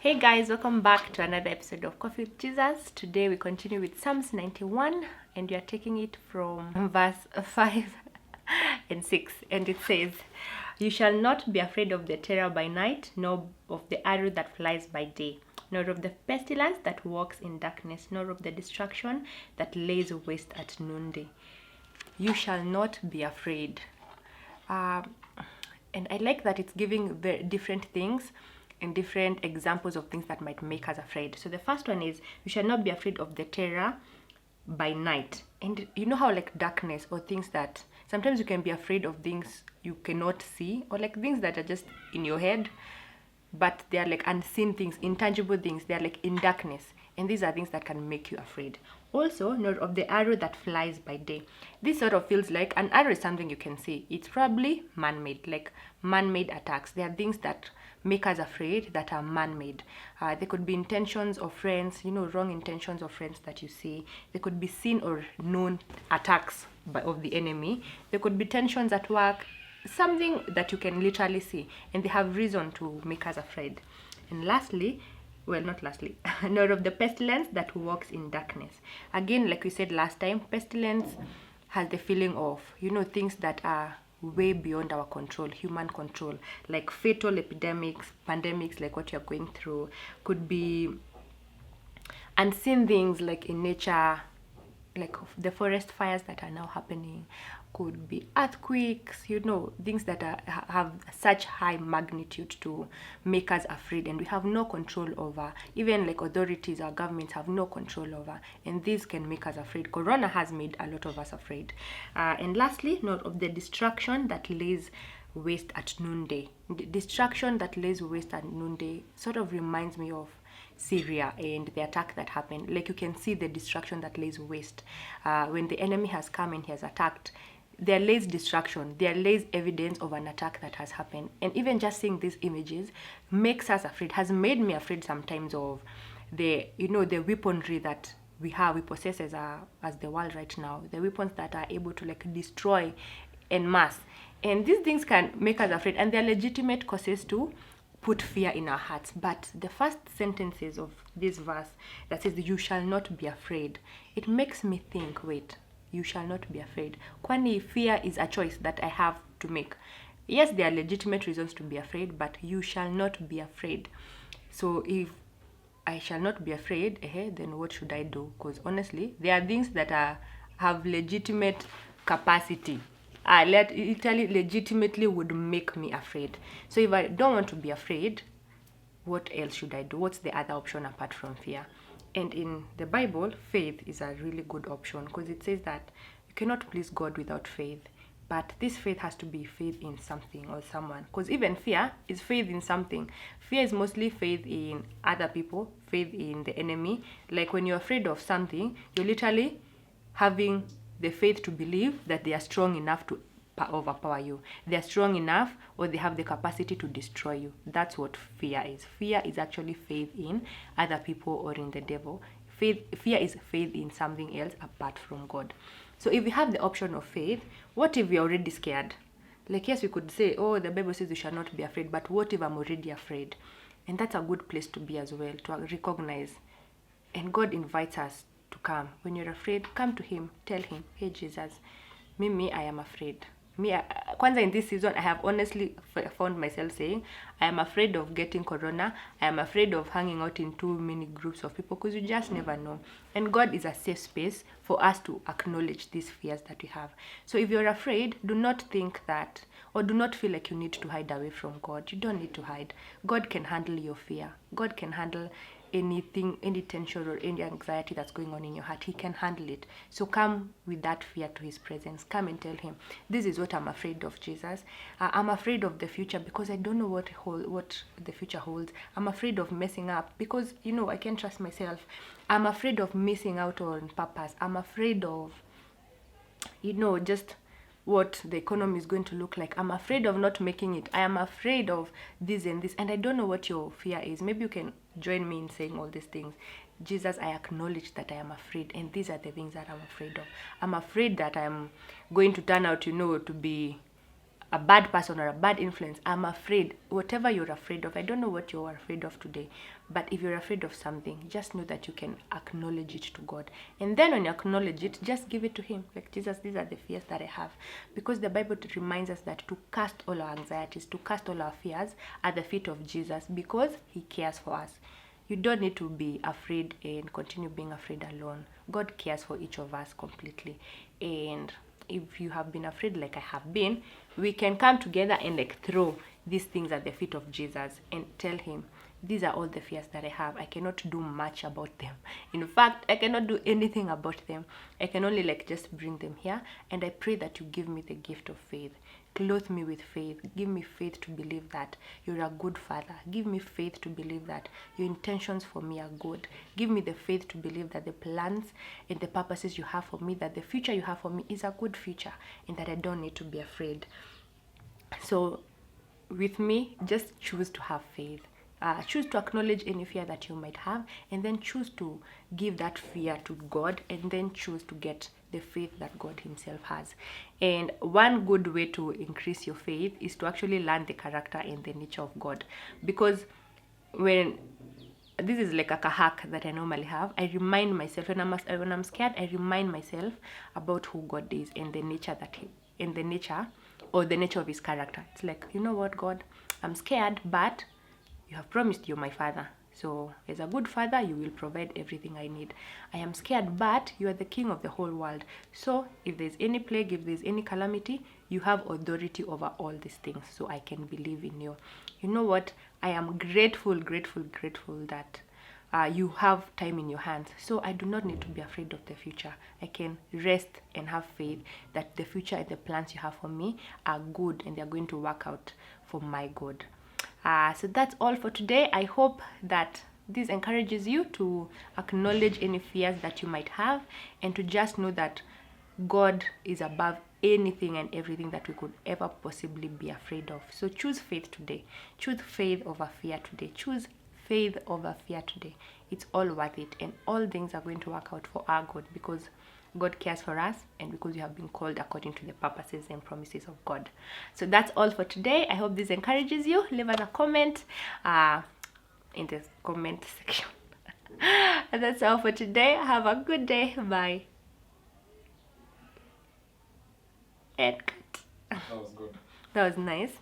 Hey guys, welcome back to another episode of Coffee with Jesus. Today we continue with Psalms 91 and we are taking it from verse 5 and 6. And it says, "You shall not be afraid of the terror by night, nor of the arrow that flies by day, nor of the pestilence that walks in darkness, nor of the destruction that lays waste at noonday. You shall not be afraid." And I like that it's giving very different things and different examples of things that might make us afraid. So the first one is, you shall not be afraid of the terror by night. And you know how like darkness or things that sometimes you can be afraid of things you cannot see, or like things that are just in your head, but they are like unseen things, intangible things. They are like in darkness, and these are things that can make you afraid. Also, nor of the arrow that flies by day. This sort of feels like an arrow is something you can see. It's probably man-made, like man-made attacks. There are things that make us afraid that are man-made. There could be intentions of friends, wrong intentions of friends that you see. There could be seen or known attacks of the enemy. There could be tensions at work, something that you can literally see, and they have reason to make us afraid. And lastly, well, not lastly, nor of the pestilence that walks in darkness. Again, like we said last time, pestilence has the feeling of, things that are way beyond our control, human control, like fatal epidemics, pandemics, like what you're going through. Could be unseen things like in nature, like the forest fires that are now happening. Could be earthquakes, things that have such high magnitude to make us afraid, and we have no control over. Even like authorities, our governments have no control over, and this can make us afraid. Corona has made a lot of us afraid. And lastly, not of the destruction that lays waste at noonday. The destruction that lays waste at noonday sort of reminds me of Syria and the attack that happened. Like you can see the destruction that lays waste. When the enemy has come and he has attacked, there lays destruction, there lays evidence of an attack that has happened. And even just seeing these images makes us afraid, has made me afraid sometimes of the weaponry that we possess as the world right now, the weapons that are able to like destroy en masse. And these things can make us afraid, and they're legitimate causes to put fear in our hearts. But the first sentences of this verse that says, "You shall not be afraid," it makes me think, wait, you shall not be afraid. Kwani fear is a choice that I have to make. Yes, there are legitimate reasons to be afraid, but you shall not be afraid. So if I shall not be afraid, then what should I do? Because honestly, there are things that have legitimate capacity. Literally, legitimately would make me afraid. So if I don't want to be afraid, what else should I do? What's the other option apart from fear? And in the Bible, faith is a really good option, because it says that you cannot please God without faith. But this faith has to be faith in something or someone, because even fear is faith in something. Fear is mostly faith in other people, faith in the enemy. Like when you're afraid of something, you're literally having the faith to believe that they are strong enough to overpower you. They're strong enough, or they have the capacity to destroy you. That's what fear is. Fear is actually faith in other people or in the devil. Fear is faith in something else apart from God. So if we have the option of faith, what if we're already scared? Like, yes, we could say, oh, the Bible says you shall not be afraid, but what if I'm already afraid? And that's a good place to be as well, to recognize. And God invites us to come. When you're afraid, come to him. Tell him, hey, Jesus, me, I am afraid. Kwanza in this season, I have honestly found myself saying, I am afraid of getting corona. I am afraid of hanging out in too many groups of people, because you just never know. And God is a safe space for us to acknowledge these fears that we have. So if you're afraid, do not think that, or do not feel like you need to hide away from God. You don't need to hide. God can handle your fear. God can handle anything, any tension or any anxiety that's going on in your heart. He can handle it. So come with that fear to his presence. Come and tell him, this is what I'm afraid of, Jesus. I'm afraid of the future because I don't know what the future holds. I'm afraid of messing up because I can't trust myself. I'm afraid of missing out on purpose. I'm afraid of just what the economy is going to look like. I'm afraid of not making it. I am afraid of this and this. And I don't know what your fear is. Maybe you can join me in saying all these things. Jesus, I acknowledge that I am afraid. And these are the things that I'm afraid of. I'm afraid that I'm going to turn out, to be a bad person or a bad influence, I'm afraid. Whatever you're afraid of, I don't know what you're afraid of today, but if you're afraid of something, just know that you can acknowledge it to God. And then when you acknowledge it, just give it to him. Like, Jesus, these are the fears that I have. Because the Bible reminds us that to cast all our anxieties, to cast all our fears at the feet of Jesus, because he cares for us. You don't need to be afraid and continue being afraid alone. God cares for each of us completely. And if you have been afraid like I have been, we can come together and like throw these things at the feet of Jesus and tell him, these are all the fears that I have. I cannot do much about them. In fact, I cannot do anything about them. I can only like just bring them here, and I pray that you give me the gift of faith. Clothe me with faith. Give me faith to believe that you're a good father. Give me faith to believe that your intentions for me are good. Give me the faith to believe that the plans and the purposes you have for me, that the future you have for me is a good future, and that I don't need to be afraid. So with me, just choose to have faith. Choose to acknowledge any fear that you might have, and then choose to give that fear to God, and then choose to get the faith that God himself has. And one good way to increase your faith is to actually learn the character and the nature of God. Because when this is like a hack that I normally have, I remind myself when I'm scared, I remind myself about who God is and the nature the nature of his character. It's like, you know what, God, I'm scared, but you have promised you're my father. So as a good father, you will provide everything I need. I am scared, but you are the king of the whole world. So if there's any plague, if there's any calamity, you have authority over all these things. So I can believe in you. You know what? I am grateful that you have time in your hands. So I do not need to be afraid of the future. I can rest and have faith that the future and the plans you have for me are good, and they're going to work out for my good. So that's all for today. I hope that this encourages you to acknowledge any fears that you might have, and to just know that God is above anything and everything that we could ever possibly be afraid of. So choose faith today. Choose faith over fear today. Choose faith over fear today. It's all worth it, and all things are going to work out for our good, because God cares for us, and because you have been called according to the purposes and promises of God. So that's all for today. I hope this encourages you. Leave us a comment in the comment section. And that's all for today. Have a good day. Bye. And cut. That was good. That was nice.